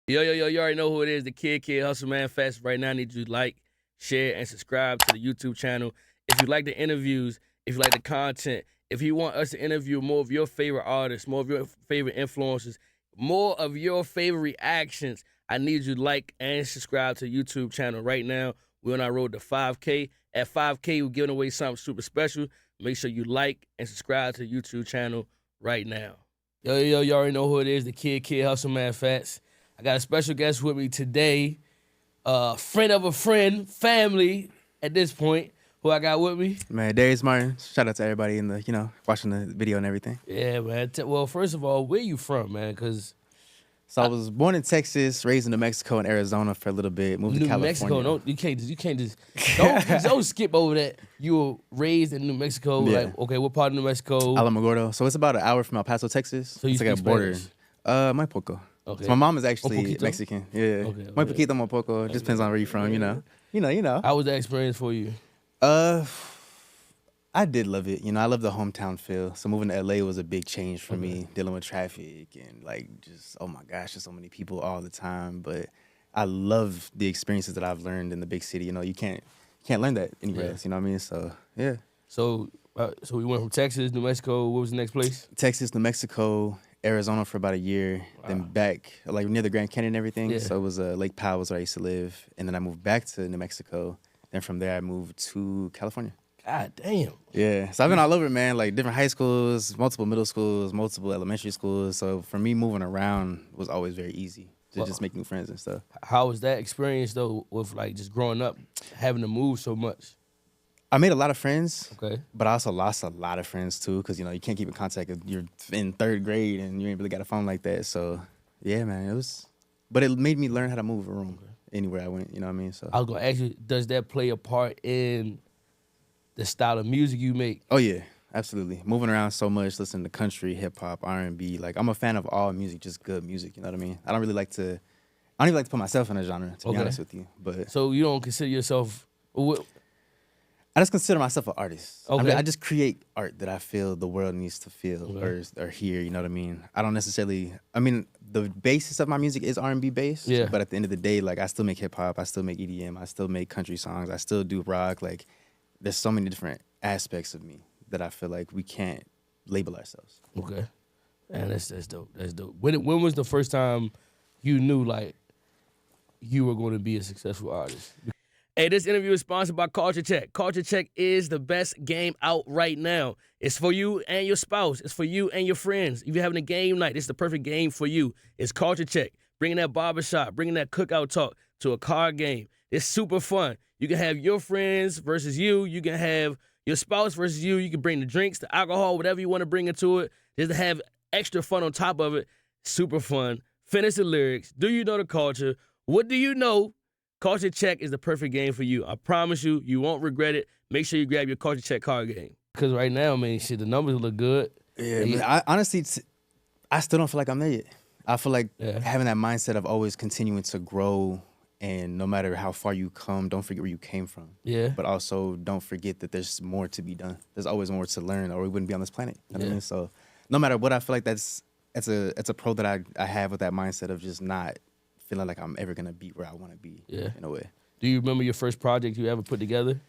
Yo, you already know who it is, the Kid Hustle Man Fest. Right now, I need you to like, share, and subscribe to the YouTube channel. If you like the interviews, if you like the content, if you want us to interview more of your favorite artists, more of your favorite influencers, more of your favorite reactions, I need you to like and subscribe to the YouTube channel right now. We're on our road to 5K. At 5K, we're giving away something super special. Make sure you like and subscribe to the YouTube channel right now. Yo, you already know who it is, the Kid Hustle Man Fest. I got a special guest with me today, friend of a friend, family at this point, who I got with me. Man, Darius Martin. Shout out to everybody in the, watching the video and everything. Yeah, man. Well, first of all, where you from, man? So I was born in Texas, raised in New Mexico and Arizona for a little bit, moved to California. New Mexico, you can't just don't skip over that. You were raised in New Mexico. Yeah. Like, okay, what part of New Mexico? Alamogordo. So it's about an hour from El Paso, Texas. So you it's like speak a border. Spanish? Muy poco. Okay. So my mom is actually poquito? Mexican. Yeah. Okay. Muy poquito, muy poco. It just depends on where you're from, you know. How was that experience for you? I did love it. I love the hometown feel. So moving to LA was a big change for me, dealing with traffic and just, oh my gosh, there's so many people all the time. But I love the experiences that I've learned in the big city. You can't learn that anywhere else, you know what I mean? So, yeah. So we went from Texas, New Mexico. What was the next place? Texas, New Mexico, Arizona for about a year, then back, like near the Grand Canyon and everything. Yeah. So it was Lake Powell was where I used to live. And then I moved back to New Mexico. Then from there, I moved to California. God damn. Yeah. So I've been all over, man, like different high schools, multiple middle schools, multiple elementary schools. So for me, moving around was always very easy to just make new friends and stuff. How was that experience, though, with just growing up, having to move so much? I made a lot of friends, okay, but I also lost a lot of friends, too, because, you can't keep in contact if you're in third grade and you ain't really got a phone like that. So, yeah, man, but it made me learn how to move around anywhere I went, you know what I mean? So I was going to ask you, does that play a part in the style of music you make? Oh, yeah, absolutely. Moving around so much, listening to country, hip-hop, R&B. Like, I'm a fan of all music, just good music, you know what I mean? I don't even like to put myself in a genre, to be honest with you. But so you don't consider yourself... I just consider myself an artist. Okay. I just create art that I feel the world needs to feel or hear, you know what I mean? I don't necessarily... the basis of my music is R&B based, but at the end of the day, like, I still make hip-hop, I still make EDM, I still make country songs, I still do rock, like... There's so many different aspects of me that I feel like we can't label ourselves. Okay. Man, that's dope. That's dope. When was the first time you knew, like, you were going to be a successful artist? Hey, this interview is sponsored by Culture Check. Culture Check is the best game out right now. It's for you and your spouse. It's for you and your friends. If you're having a game night, it's the perfect game for you. It's Culture Check. Bringing that barbershop, bringing that cookout talk to a card game. It's super fun. You can have your friends versus you. You can have your spouse versus you. You can bring the drinks, the alcohol, whatever you want to bring into it. Just to have extra fun on top of it. Super fun. Finish the lyrics. Do you know the culture? What do you know? Culture Check is the perfect game for you. I promise you, you won't regret it. Make sure you grab your Culture Check card game. Because right now, man, the numbers look good. Yeah, man, I honestly, I still don't feel like I'm there yet. I feel like having that mindset of always continuing to grow, and no matter how far you come, don't forget where you came from. Yeah. But also don't forget that there's more to be done. There's always more to learn, or we wouldn't be on this planet. You know what I mean? So no matter what, I feel like it's a pro that I have with that mindset of just not feeling like I'm ever gonna be where I want to be. Yeah. In a way. Do you remember your first project you ever put together?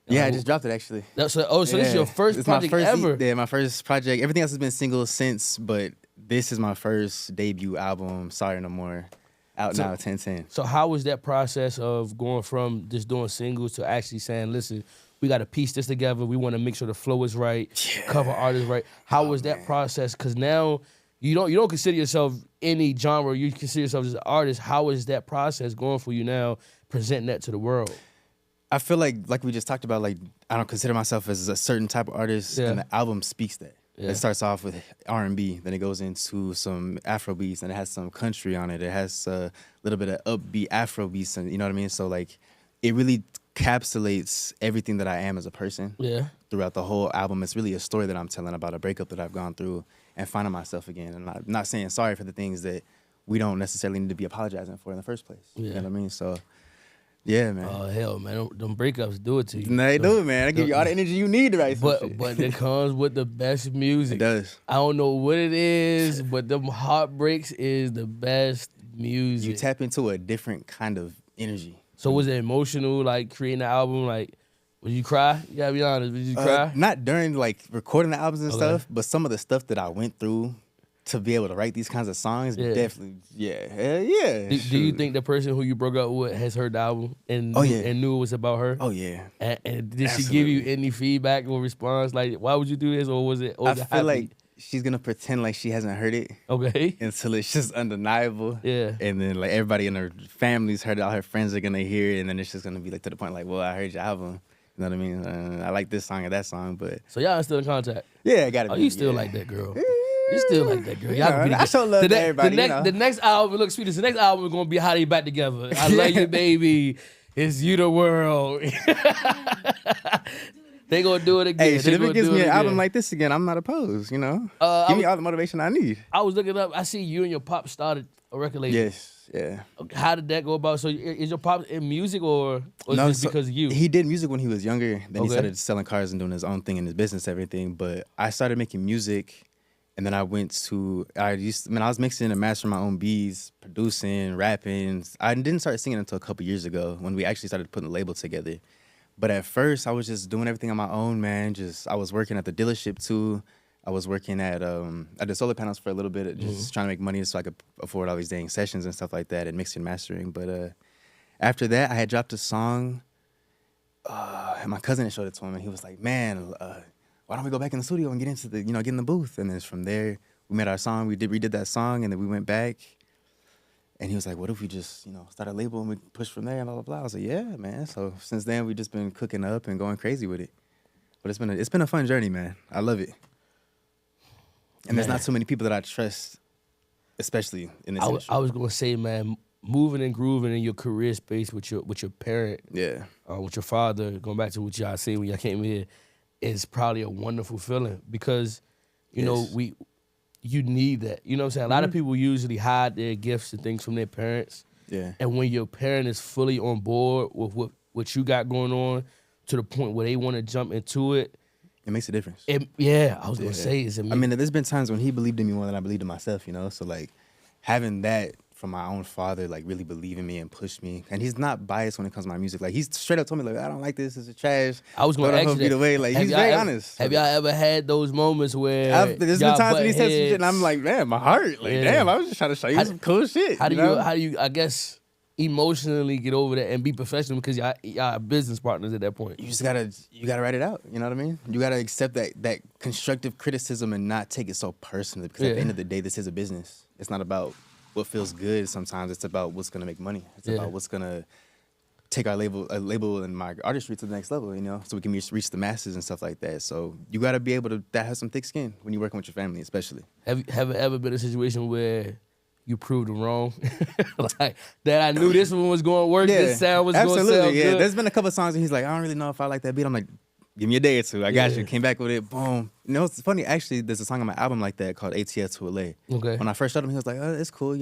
Yeah, I just dropped it actually. So this is your first project ever? Yeah, my first project. Everything else has been singles since, but this is my first debut album, Sorry No More. Out now, 10/10. So how was that process of going from just doing singles to actually saying, listen, we got to piece this together. We want to make sure the flow is right, cover art is right. How was that process? Because now you don't consider yourself any genre. You consider yourself as an artist. How is that process going for you now, presenting that to the world? I feel like we just talked about, like, I don't consider myself as a certain type of artist, and the album speaks that. Yeah. It starts off with R&B, then it goes into some Afro beats, and it has some country on it. It has a little bit of upbeat Afro beats, and you know what I mean? So, like, it really encapsulates everything that I am as a person throughout the whole album. It's really a story that I'm telling about a breakup that I've gone through and finding myself again. And I'm not saying sorry for the things that we don't necessarily need to be apologizing for in the first place. You know what I mean? So... yeah, man. Oh, hell, man. Them breakups do it to you. No, they do, man. They give you all the energy you need to write some shit. But it comes with the best music. It does. I don't know what it is, but them heartbreaks is the best Music. You tap into a different kind of energy. So was it emotional, like creating the album? Like, would you cry? You gotta be honest. Would you cry? Not during like recording the albums and stuff, but some of the stuff that I went through to be able to write these kinds of songs, definitely, hell yeah. Do you think the person who you broke up with has heard the album and and knew it was about her? Oh yeah. And did she give you any feedback or response? Like, why would you do this, or was it? Or was I feel like she's gonna pretend like she hasn't heard it. Okay. Until it's just undeniable. Yeah. And then like everybody in her family's heard it, all her friends are gonna hear it, and then it's just gonna be like to the point like, well, I heard your album. You know what I mean? I like this song or that song, but so y'all are still in contact. Yeah, I gotta. Oh, you still like that girl? You still like that girl? Y'all I show love to everybody. The next album, look, sweetest. The next album is gonna be How They Back Together. I love you, baby. It's you the world. They gonna do it again. Hey, shit, if it gives me an album like this again, I'm not opposed. You know, give me all the motivation I need. I was looking up. I see you and your pop started a record label. Yes, yeah. How did that go about? So is your pop in music or no, just because of you? He did music when he was younger. Then he started selling cars and doing his own thing in his business, everything. But I started making music, and then I went to. I was mixing and mastering my own beats, producing, rapping. I didn't start singing until a couple years ago when we actually started putting the label together. But at first, I was just doing everything on my own, man. I was working at the dealership too. I was working at the solar panels for a little bit, just trying to make money so I could afford all these dang sessions and stuff like that, and mixing and mastering. But after that, I had dropped a song, and my cousin had showed it to him, and he was like, "Man, why don't we go back in the studio and get into the, get in the booth?" And then from there, we made our song. We redid that song, and then we went back. And he was like, "What if we just, start a label and we push from there and blah blah blah?" I was like, "Yeah, man." So since then, we've just been cooking up and going crazy with it. But it's been a fun journey, man. I love it. And there's not too many people that I trust, especially in this industry. I was gonna say, man, moving and grooving in your career space with your parent, with your father, going back to what y'all say when y'all came here, is probably a wonderful feeling because, you need that. You know what I'm saying? A lot of people usually hide their gifts and things from their parents. Yeah. And when your parent is fully on board with what you got going on to the point where they want to jump into it, it makes a difference. I was going to say. There's been times when he believed in me more than I believed in myself, So, like, having that from my own father, like, really believe in me and push me. And he's not biased when it comes to my music. Like, he's straight up told me, like, "I don't like this. It's trash." I was going to ask you that. Like, he's very honest. Have y'all ever had those moments where there's been times when he said some shit and I'm like, "Man, my heart. Like, damn, I was just trying to show you some cool shit." How do you, I guess, emotionally get over that and be professional because y'all are business partners at that point? You just gotta write it out. You know what I mean? You gotta accept that constructive criticism and not take it so personally because at the end of the day, this is a business. It's not about what feels good. Sometimes it's about what's gonna make money. It's about what's gonna take our label and my artistry to the next level. So we can reach the masses and stuff like that. So you gotta be able to have some thick skin when you're working with your family, especially. Have it ever been a situation where you proved them wrong? Like, that I knew this one was going to work, this sound was going to sound good. There's been a couple of songs and he's like, "I don't really know if I like that beat." I'm like, "Give me a day or two. I got you." Came back with it. Boom. It's funny. Actually, there's a song on my album like that called ATL to LA. Okay. When I first showed him, he was like, "Oh, it's cool,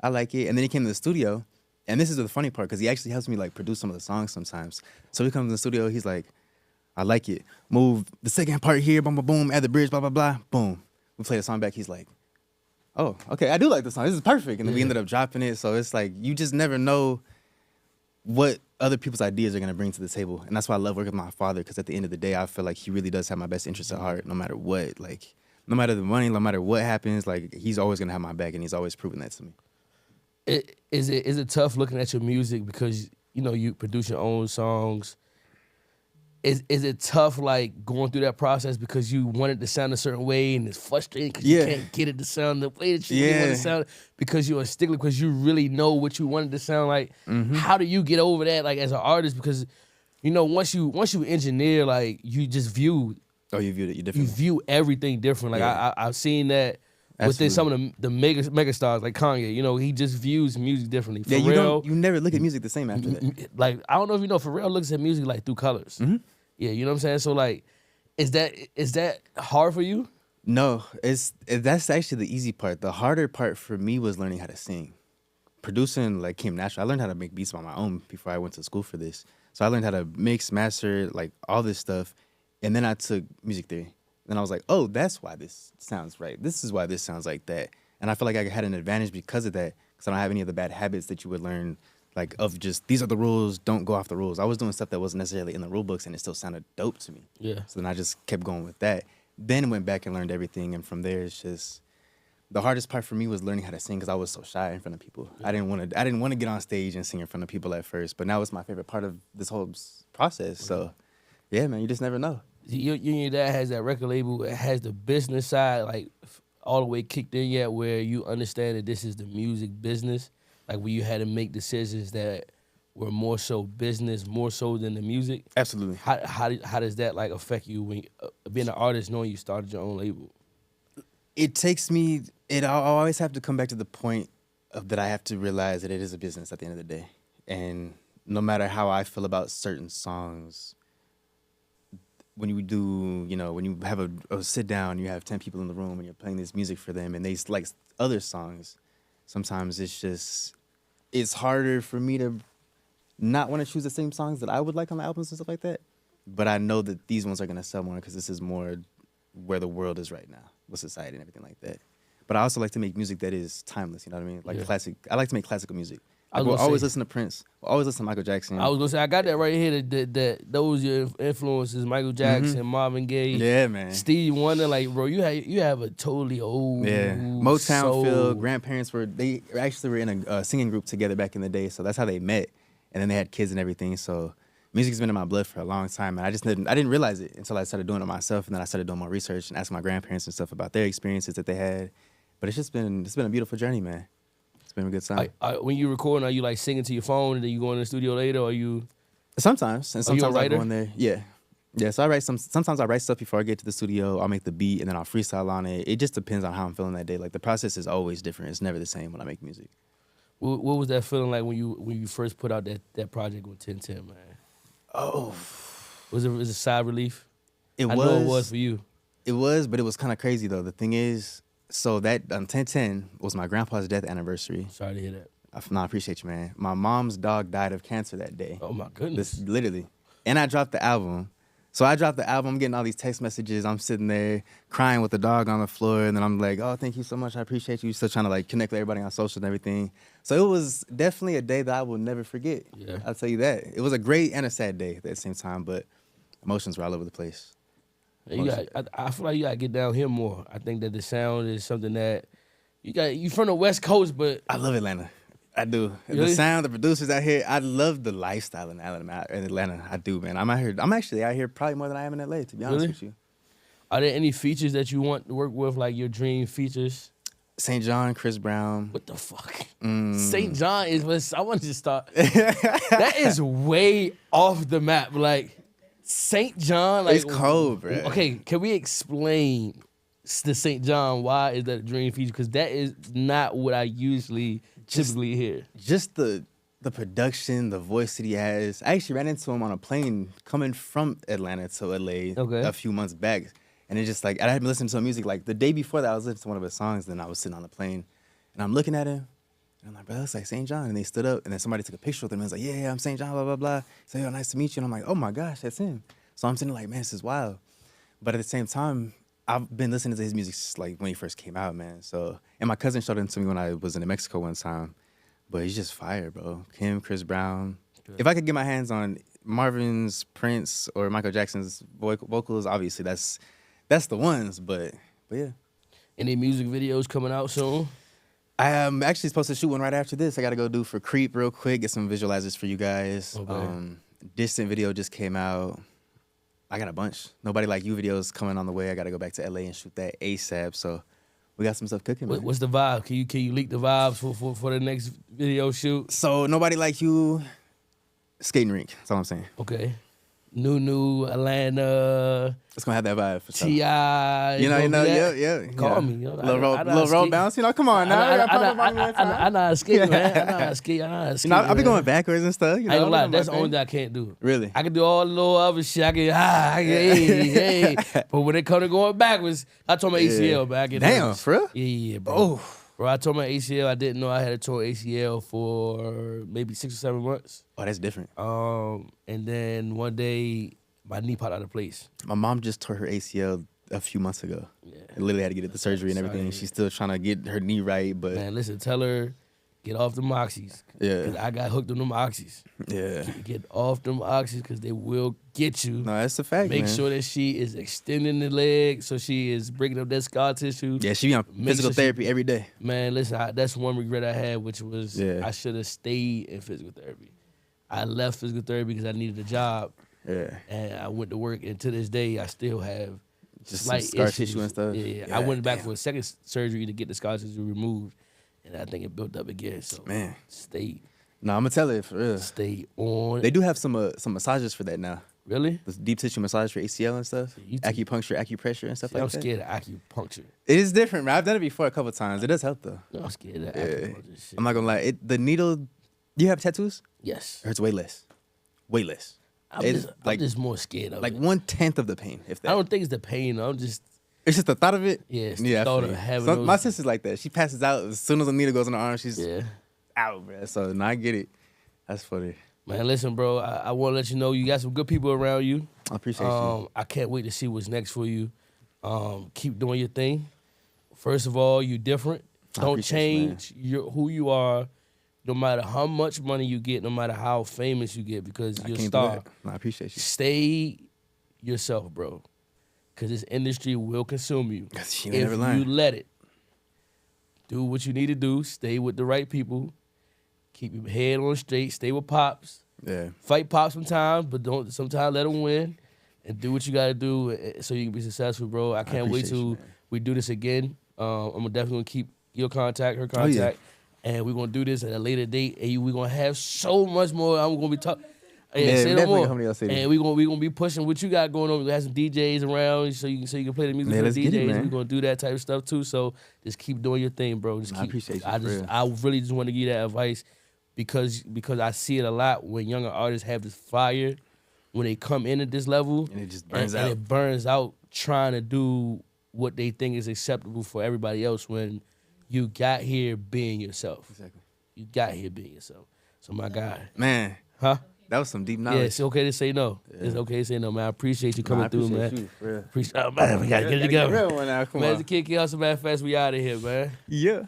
I like it." And then he came to the studio. And this is the funny part because he actually helps me like produce some of the songs sometimes. So he comes in the studio. He's like, "I like it. Move the second part here. Boom, boom, boom. Add the bridge. Blah, blah, blah. Boom." We play the song back. He's like, "Oh, okay, I do like this song. This is perfect." And then we ended up dropping it. So it's like, you just never know what other people's ideas are going to bring to the table. And that's why I love working with my father, because at the end of the day, I feel like he really does have my best interest at heart, no matter what. Like, no matter the money, no matter what happens, like, he's always going to have my back, and he's always proven that to me. Is it tough looking at your music because, you produce your own songs? Is it tough, like, going through that process because you want it to sound a certain way and it's frustrating because you can't get it to sound the way that you really want it to sound because you're a stickler, because you really know what you want it to sound like? How do you get over that, like, as an artist? Because, once you engineer, like, you just view... Oh, you viewed it differently. You view everything different. Like, I've seen that within some of the mega stars, like Kanye. He just views music differently. Pharrell, you never look at music the same after that. Like, I don't know if you know, Pharrell looks at music like through colors. Yeah, you know what I'm saying? So, like, is that hard for you? No, that's actually the easy part. The harder part for me was learning how to sing. Producing, like, came natural. I learned how to make beats on my own before I went to school for this. So I learned how to mix, master, like, all this stuff. And then I took music theory. And I was like, oh, that's why this sounds right. This is why this sounds like that. And I feel like I had an advantage because of that, because I don't have any of the bad habits that you would learn, like of just these are the rules, don't go off the rules. I was doing stuff that wasn't necessarily in the rule books, and it still sounded dope to me. Yeah. So then I just kept going with that. Then went back and learned everything, and from there it's just the hardest part for me was learning how to sing because I was so shy in front of people. Yeah. I didn't want to get on stage and sing in front of people at first, but now it's my favorite part of this whole process. So, yeah, man, you just never know. You and your dad has that record label. It has the business side, like all the way kicked in yet, where you understand that this is the music business, like where you had to make decisions that were more so business, more so than the music. Absolutely. How does that like affect you when being an artist, knowing you started your own label? It takes me. I always have to come back to the point of that I have to realize that it is a business at the end of the day, and no matter how I feel about certain songs. When you do, when you have a sit down, you have 10 people in the room and you're playing this music for them and they like other songs, sometimes it's harder for me to not want to choose the same songs that I would like on the albums and stuff like that. But I know that these ones are going to sell more because this is more where the world is right now with society and everything like that. But I also like to make music that is timeless, you know what I mean? Like classic. I like to make classical music. I will always listen to Prince. Always listen to Michael Jackson. I was gonna say I got that right here. That those your influences: Michael Jackson, Marvin Gaye, yeah, man, Stevie Wonder. Like, bro, you have a totally old Motown soul. feel. Grandparents were actually were in a singing group together back in the day, so that's how they met. And then they had kids and everything. So music's been in my blood for a long time, and I didn't realize it until I started doing it myself, and then I started doing more research and asking my grandparents and stuff about their experiences that they had. But it's been a beautiful journey, man. Been a good time. When you recording, are you like singing to your phone and then you go in the studio later, or you? Sometimes, and sometimes I go in there. Yeah. So I write sometimes I write stuff before I get to the studio. I'll make the beat and then I'll freestyle on it. It just depends on how I'm feeling that day. Like the process is always different. It's never the same when I make music. What was that feeling like when you first put out that project with 1010, man? Oh, was it side relief? I know it was for you. It was, but it was kind of crazy though. The thing is. So that 1010 was my grandpa's death anniversary. Sorry to hear that. I appreciate you, man. My mom's dog died of cancer that day. Oh, my goodness. Literally. And I dropped the album. So I dropped the album. I'm getting all these text messages. I'm sitting there crying with the dog on the floor. And then I'm like, oh, thank you so much. I appreciate you. Still trying to like connect with everybody on social and everything. So it was definitely a day that I will never forget. Yeah. I'll tell you that. It was a great and a sad day at the same time, but emotions were all over the place. I feel like you gotta get down here more. I think that the sound is something that you from the West Coast, but I love Atlanta. I do. Really? The sound, the producers out here. I love the lifestyle in Atlanta. I do, man. I'm out here. I'm actually out here probably more than I am in LA, to be honest with you. Are there any features that you want to work with, like your dream features? St. John, Chris Brown. What the fuck? St. John is. I wanted to start. That is way off the map. Like. St. John, like it's cold, bro. Okay, can we explain the St. John? Why is that a dream feature? Because that is not what I typically hear. Just the production, the voice that he has. I actually ran into him on a plane coming from Atlanta to LA a few months back, and it's just like I had been listening to music like the day before that. I was listening to one of his songs, then I was sitting on the plane, and I'm looking at him. And I'm like, bro, that's like St. John. And they stood up, and then somebody took a picture with him and was like, yeah, I'm St. John, blah, blah, blah. So, yo, nice to meet you. And I'm like, oh my gosh, that's him. So I'm sitting like, man, this is wild. But at the same time, I've been listening to his music like when he first came out, man. So, and my cousin showed it to me when I was in Mexico one time. But he's just fire, bro. Him, Chris Brown. Good. If I could get my hands on Marvin's, Prince, or Michael Jackson's vocals, obviously that's the ones. But yeah. Any music videos coming out soon? I am actually supposed to shoot one right after this. I got to go do for Creep real quick, get some visualizers for you guys. Okay. Distant video just came out. I got a bunch. Nobody Like You videos coming on the way. I got to go back to LA and shoot that ASAP. So we got some stuff cooking, man. What's the vibe? Can you leak the vibes for the next video shoot? So Nobody Like You, skating rink. That's all I'm saying. Okay. New Atlanta. It's gonna have that vibe for sure. T.I. Yeah. Call me. Little roll bounce. Come on now. I know how to skate, man. I know how to skate. I'll be going backwards and stuff. I ain't gonna lie. That's the only thing I can't do. Really? I can do all the little other shit. I can hey. But when it comes to going backwards, I told my ACL, but I get damn, nervous. For real? Yeah, bro. Oh. Bro, I told my ACL I didn't know I had a torn ACL for maybe 6 or 7 months. Oh, that's different. And then one day my knee popped out of place. My mom just tore her ACL a few months ago. Yeah. And literally had to get the surgery and everything. She's still trying to get her knee right, but man, listen, tell her Get off them oxys. Yeah. Because I got hooked on them oxys. Yeah. Get off them oxys because they will get you. No, that's a fact, Make man. sure that she is extending the leg so she is breaking up that scar tissue. Yeah, she be on physical therapy every day. Man, listen, that's one regret I had, which was Yeah. I should have stayed in physical therapy. I left physical therapy because I needed a job. Yeah. And I went to work, and to this day, I still have Just slight some scar issues. tissue and stuff. Yeah. I went back for a second surgery to get the scar tissue removed, and I think it built up again. So, Man. stay No, I'm gonna tell it for real. Stay on. They do have some massages for that now. Really? The deep tissue massage for ACL and stuff. Acupuncture, acupressure and stuff like I'm that. scared of acupuncture. It is different, man. I've done it before a couple times. It does help though. No, I'm scared of acupuncture shit. I'm not gonna lie. The needle. You have tattoos? Yes. It hurts way less. Way less. I'm like just more scared of like it. 1/10 of the pain. If that. I don't think it's the pain. I'm just. It's just the thought of it. Yeah, it's the thought of having those. My sister's like that. She passes out as soon as the needle goes in her arm. She's out, bro. So now I get it. That's funny. Man, listen, bro. I want to let you know you got some good people around you. I appreciate you. I can't wait to see what's next for you. Keep doing your thing. First of all, you different. Don't change who you are, no matter how much money you get, no matter how famous you get, because you're a star. I appreciate you. Stay yourself, bro. Because this industry will consume you. If you let it. Do what you need to do. Stay with the right people. Keep your head on straight. Stay with Pops. Yeah. Fight Pops sometimes, but don't sometimes let them win. And do what you got to do so you can be successful, bro. I can't wait till we do this again. I'm definitely going to keep your contact, her contact. And we're going to do this at a later date. And we're going to have so much more. I'm going to be talking. Yeah, say no more. And we're gonna be pushing what you got going on. We have some DJs around so you can play the music for the DJs. We're gonna do that type of stuff too. So just keep doing your thing, bro. I appreciate you. I really just want to give you that advice because I see it a lot when younger artists have this fire when they come in at this level and it just burns out. And it burns out trying to do what they think is acceptable for everybody else when you got here being yourself. Exactly. You got here being yourself. So my guy. Man. Huh? That was some deep knowledge. Yeah, it's okay to say no. Yeah. It's okay to say no, man. I appreciate you coming through, man. You, man, we gotta get it together. Real one now. Come man, on. As a kid, also, man, fast, we out of here, man. Yeah.